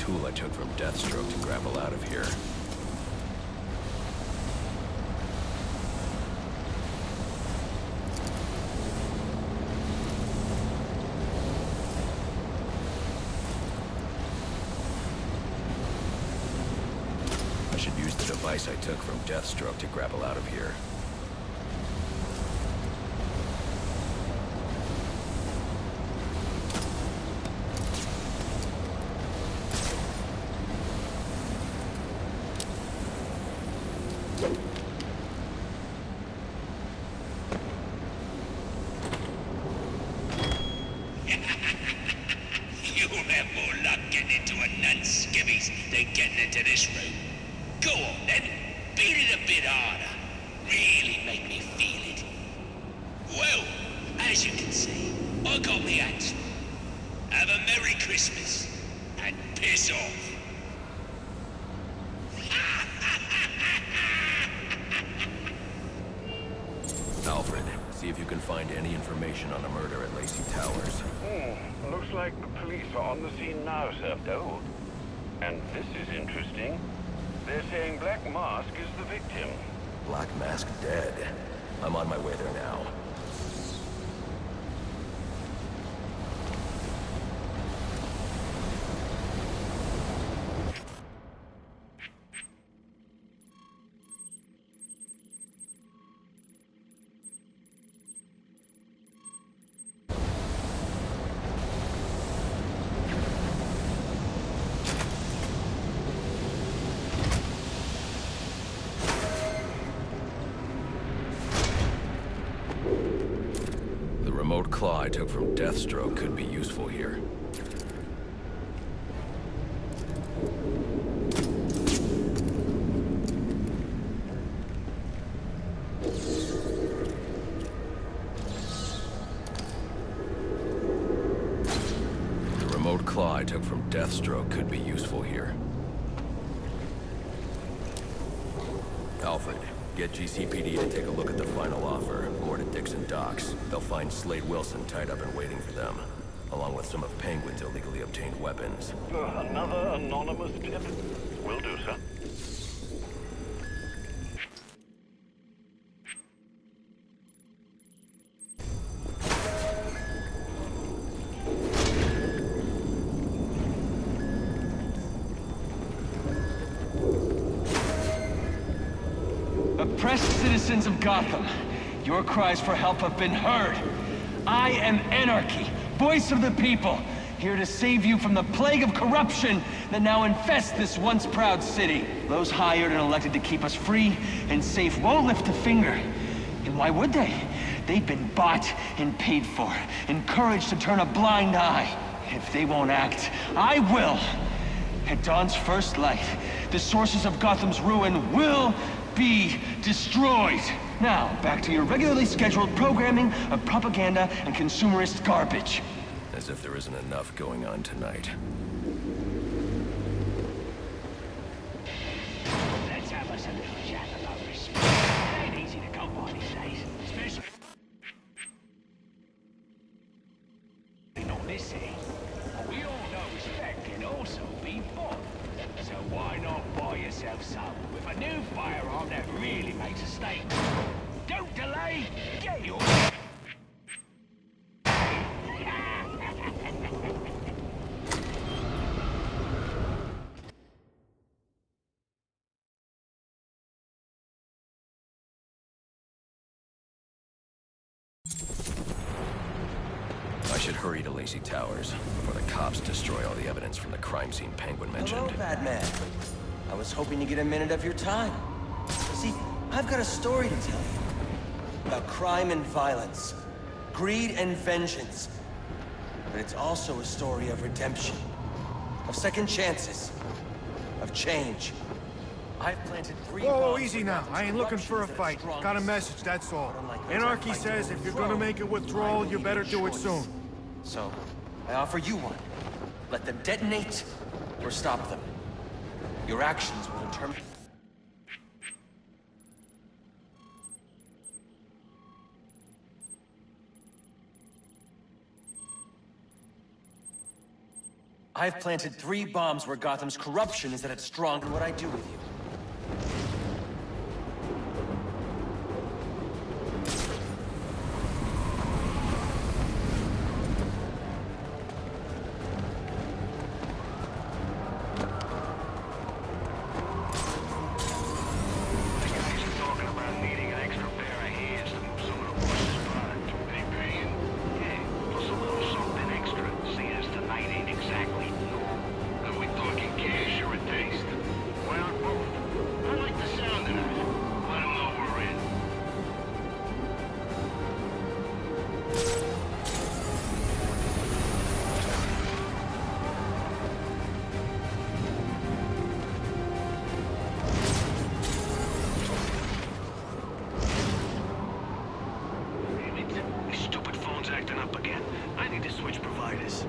tool I took from Deathstroke to grapple out of here. I should use the device I took from Deathstroke to grapple out of here. You'll have more luck getting into a nun's skivvies than getting into this room. Go on then, beat it a bit harder. Really make me feel it. Well, as you can see, I got me answer. Have a Merry Christmas, and piss off. Alfred, see if you can find any information on a murder at L.A.zy Towers. Looks like the police are on the scene now, Sir. Oh, and this is interesting. They're saying Black Mask is the victim. Black Mask dead. I'm on my way there now. The remote claw I took from Deathstroke could be useful here. The remote claw I took from Deathstroke could be useful here. Alfred, get GCPD to take a look at the final offer, more to Dixon Docks. They'll find Slade Wilson tied up and waiting for them, along with some of Penguin's illegally obtained weapons. Another anonymous tip? Will do, sir. Oppressed citizens of Gotham, your cries for help have been heard. I am Anarchy, voice of the people, here to save you from the plague of corruption that now infests this once proud city. Those hired and elected to keep us free and safe won't lift a finger. And why would they? They've been bought and paid for, encouraged to turn a blind eye. If they won't act, I will. At dawn's first light, the sources of Gotham's ruin will be destroyed. Now, back to your regularly scheduled programming of propaganda and consumerist garbage. As if there isn't enough going on tonight. Let's have us a little chat about respect. It ain't easy to come by these days, especially not this city. But we all know respect can also be bought. So why not buy yourself some with a new firearm that really makes a statement? Don't delay, get yours. I should hurry to L.A.zy Towers before the cops destroy all the evidence from the crime scene Penguin mentioned. Hello, Batman. I was hoping to get a minute of your time. See, I've got a story to tell you. About crime and violence. Greed and vengeance. But it's also a story of redemption. Of second chances. Of change. I've planted 3 Whoa, bombs easy where now. Gotham's I ain't looking corruption for a is at fight. its strongest. Got a message, that's all. Unlike those Anarchy I fight says to if you're gonna overthrow, make a withdrawal, you I better believe do in it soon. choice. So, I offer you one. Let them detonate, or stop them. Your actions will determine... I've planted 3 bombs where Gotham's corruption is at its strong in what I do with you.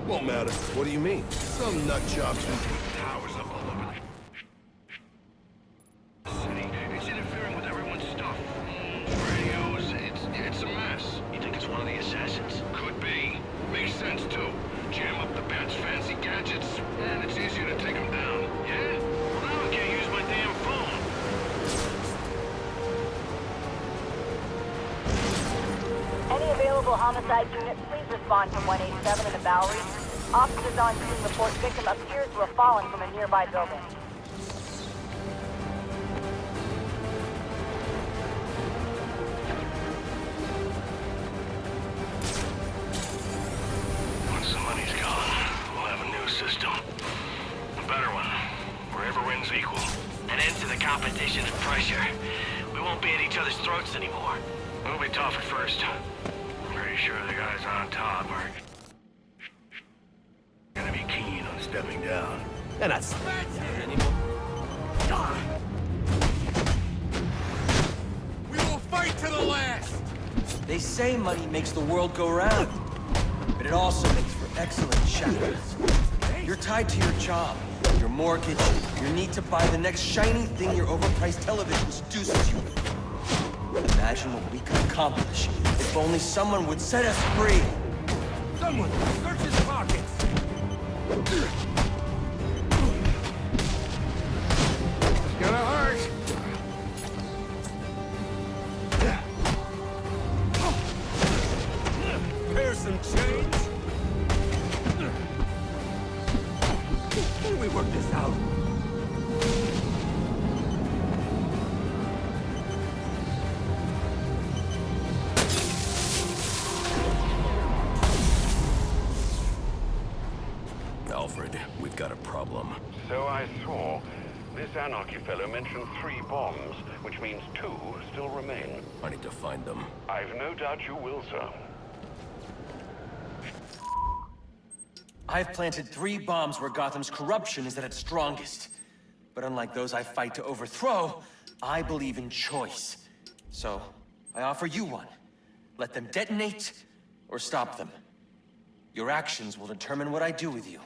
Won't matter. What do you mean? Some nut jobs who... Towers up all over the city. It's interfering with everyone's stuff. Radios, it's a mess. You think it's one of the assassins? Could be. Makes sense, too. Jam up the bat's fancy gadgets, and it's easier to take them down. Yeah? Well, now I can't use my damn phone. Any available homicide units, please respond from 187 in the Bowery. Officers on scene report victim appears to have fallen from a nearby building. Once the money's gone, we'll have a new system. A better one, where every win's equal. An end to the competition and pressure. We won't be at each other's throats anymore. We'll be tough at first. I'm pretty sure the guys on top are gonna be keen on stepping down. And that's... We will fight to the last! They say money makes the world go round, but it also makes for excellent shadows. You're tied to your job, your mortgage, your need to buy the next shiny thing your overpriced television seduces you with. Imagine what we could accomplish if only someone would set us free. Someone, search his pockets! It's gonna hurt! Here's some change! We work this out. Alfred, we've got a problem. So I saw. This anarchy fellow mentioned 3 bombs, which means 2 still remain. I need to find them. I've no doubt you will, sir. I've planted 3 bombs where Gotham's corruption is at its strongest. But unlike those I fight to overthrow, I believe in choice. So, I offer you one. Let them detonate, or stop them. Your actions will determine what I do with you.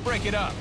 break it up.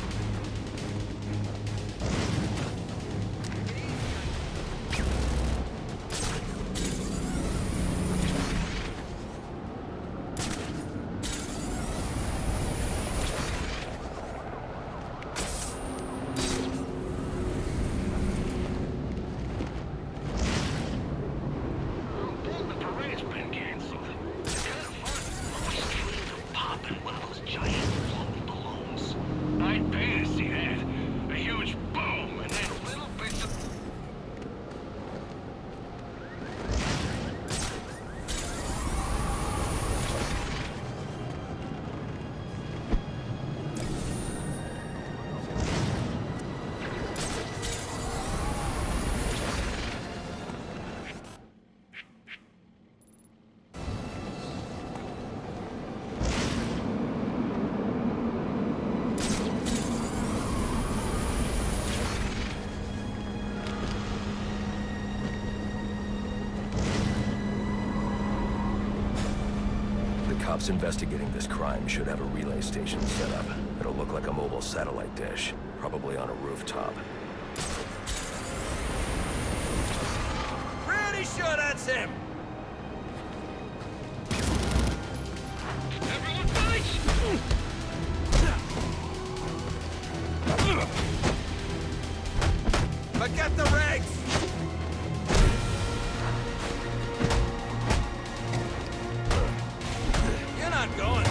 Cops investigating this crime should have a relay station set up. It'll look like a mobile satellite dish, probably on a rooftop. Pretty sure that's him! Everyone fight! Forget the regs! You're not going.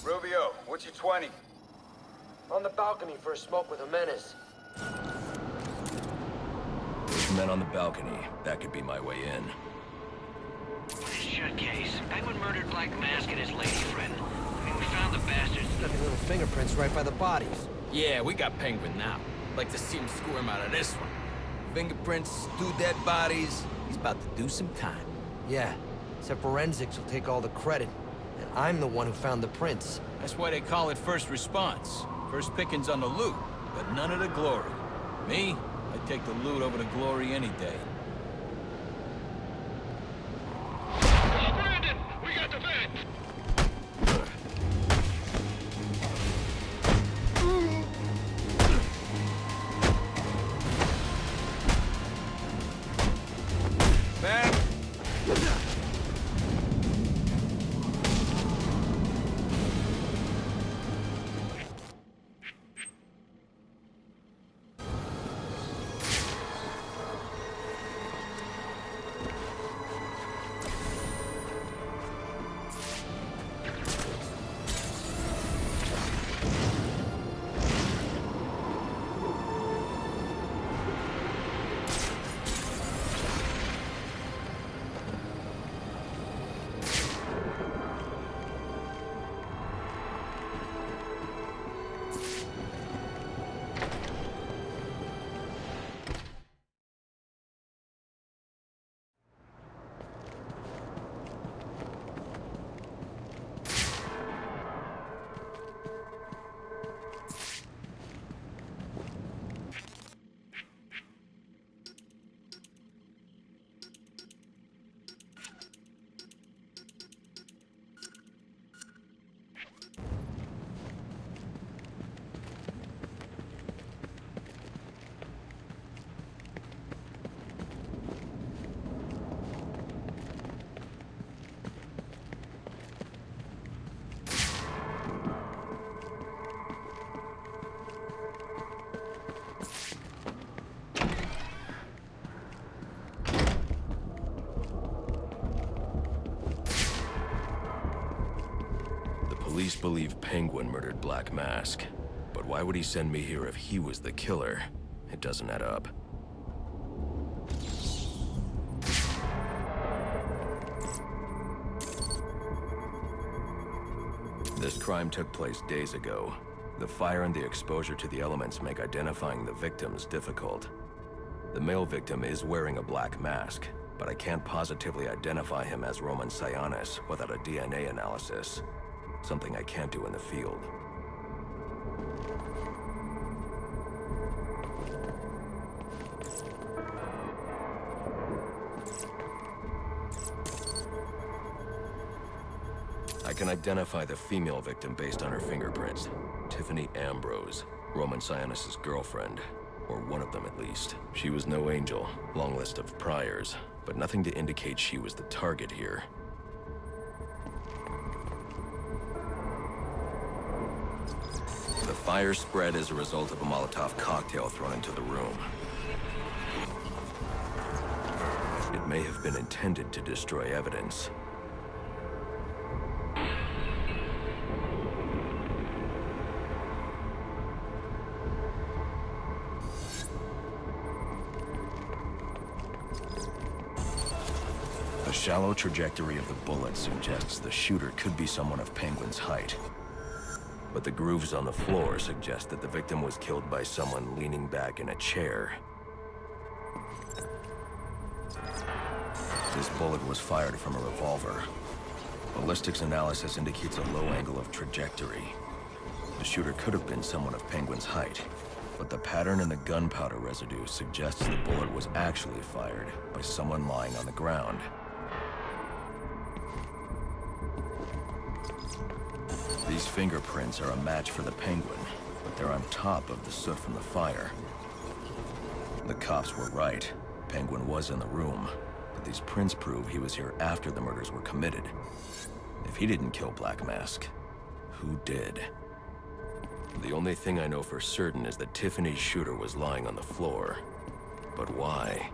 Rubio, what's your 20? On the balcony for a smoke with a menace. Men on the balcony. That could be my way in. Shut case. Penguin murdered Black Mask and his lady friend. I mean, we found the bastards. Left little fingerprints right by the bodies. Yeah, we got Penguin now. Like to see him squirm out of this one. Fingerprints, 2 dead bodies. He's about to do some time. Yeah, except forensics will take all the credit. And I'm the one who found the prints. That's why they call it first response. First pickings on the loot, but none of the glory. Me, I'd take the loot over the glory any day. Brandon, we got the van! Man! Police believe Penguin murdered Black Mask. But why would he send me here if he was the killer? It doesn't add up. This crime took place days ago. The fire and the exposure to the elements make identifying the victims difficult. The male victim is wearing a black mask. but I can't positively identify him as Roman Sionis without a DNA analysis. Something I can't do in the field. I can identify the female victim based on her fingerprints. Tiffany Ambrose, Roman Sionis' girlfriend. Or one of them at least. She was no angel, long list of priors, but nothing to indicate she was the target here. The fire spread as a result of a Molotov cocktail thrown into the room. It may have been intended to destroy evidence. The shallow trajectory of the bullet suggests the shooter could be someone of Penguin's height. But the grooves on the floor suggest that the victim was killed by someone leaning back in a chair. This bullet was fired from a revolver. Ballistics analysis indicates a low angle of trajectory. The shooter could have been someone of Penguin's height, but the pattern in the gunpowder residue suggests the bullet was actually fired by someone lying on the ground. These fingerprints are a match for the Penguin, but they're on top of the soot from the fire. The cops were right. Penguin was in the room, but these prints prove he was here after the murders were committed. If he didn't kill Black Mask, who did? The only thing I know for certain is that Tiffany's shooter was lying on the floor. But why?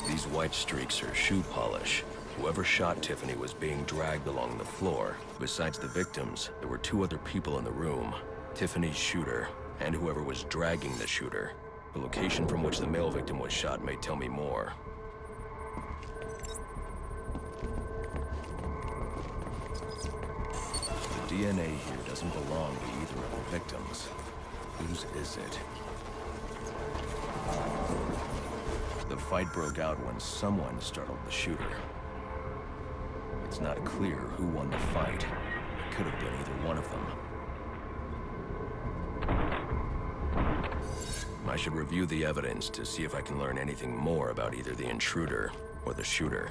These white streaks are shoe polish. Whoever shot Tiffany was being dragged along the floor. Besides the victims, there were two other people in the room. Tiffany's shooter, and whoever was dragging the shooter. The location from which the male victim was shot may tell me more. The DNA here doesn't belong to either of the victims. Whose is it? The fight broke out when someone startled the shooter. It's not clear who won the fight. It could have been either one of them. I should review the evidence to see if I can learn anything more about either the intruder or the shooter.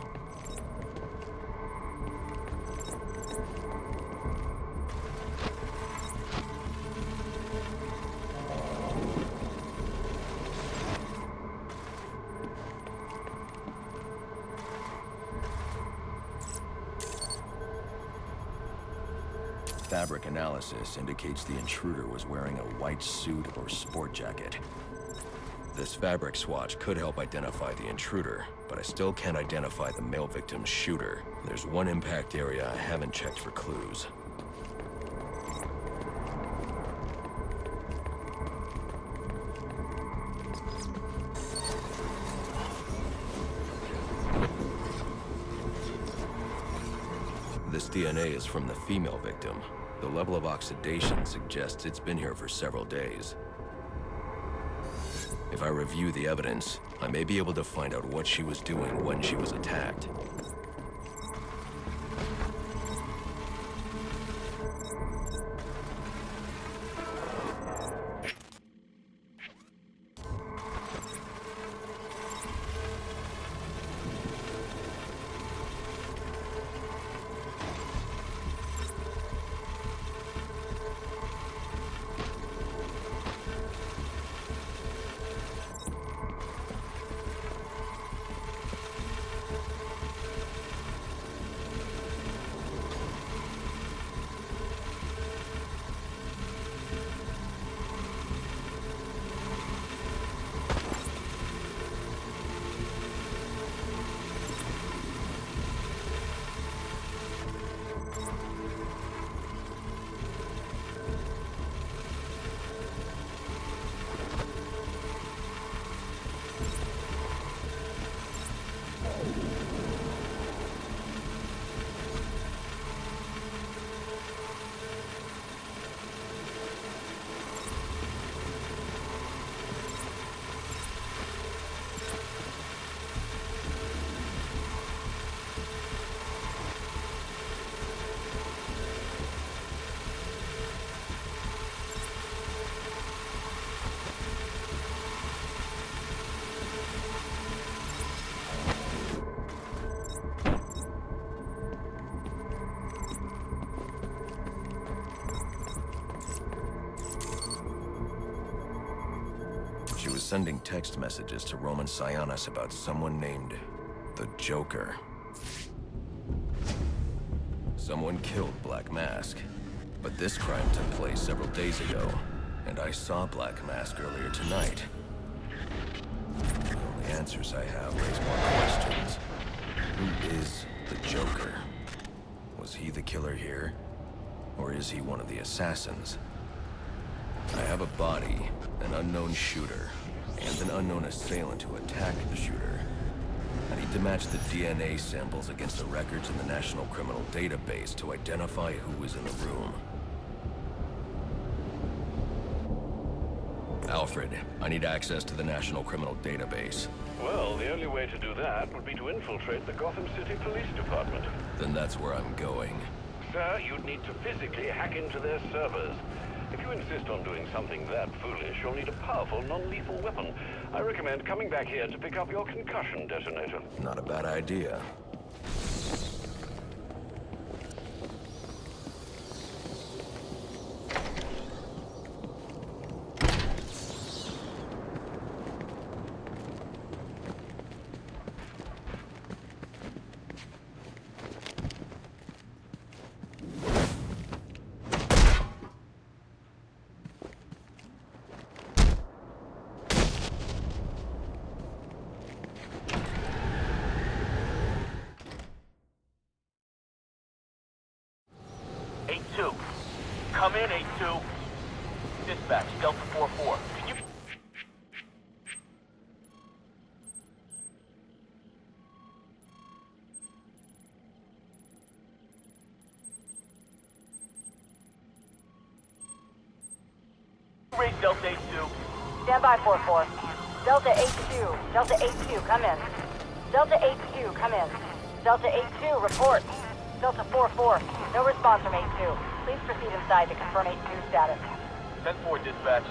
Fabric analysis indicates the intruder was wearing a white suit or sport jacket. This fabric swatch could help identify the intruder, but I still can't identify the male victim's shooter. There's one impact area I haven't checked for clues. This DNA is from the female victim. The level of oxidation suggests it's been here for several days. If I review the evidence, I may be able to find out what she was doing when she was attacked. sending text messages to Roman Sionis about someone named the Joker. Someone killed Black Mask, but this crime took place several days ago, and I saw Black Mask earlier tonight. The only answers I have raise more questions. Who is the Joker? Was he the killer here? Or is he one of the assassins? I have a body, an unknown shooter, and an unknown assailant who attacked the shooter. I need to match the DNA samples against the records in the National Criminal Database to identify who is in the room. Alfred, I need access to the National Criminal Database. Well, the only way to do that would be to infiltrate the Gotham City Police Department. Then that's where I'm going. Sir, you'd need to physically hack into their servers. If you insist on doing something that foolish, you'll need a powerful, non-lethal weapon. I recommend coming back here to pick up your concussion detonator. Not a bad idea. Come in, 8-2. Dispatch, Delta 4-4. Can you... Raise Delta 8-2. Stand by, 4-4. Delta 8-2. Delta 8-2, come in. Delta 8-2, come in. Delta 8-2, report. Delta 4-4, no response from 8-2. Please proceed inside to confirm 8-2 status. 10-4, dispatch.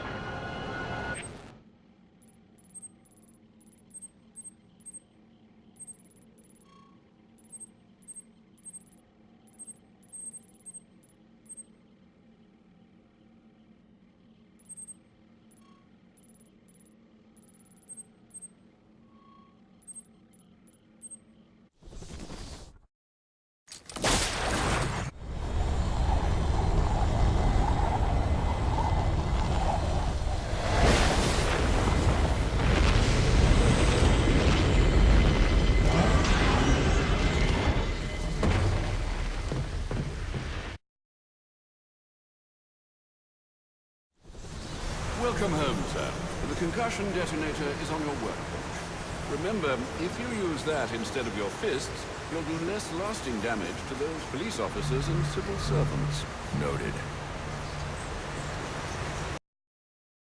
Welcome home, sir. The concussion detonator is on your workbench. Remember, if you use that instead of your fists, you'll do less lasting damage to those police officers and civil servants. Noted.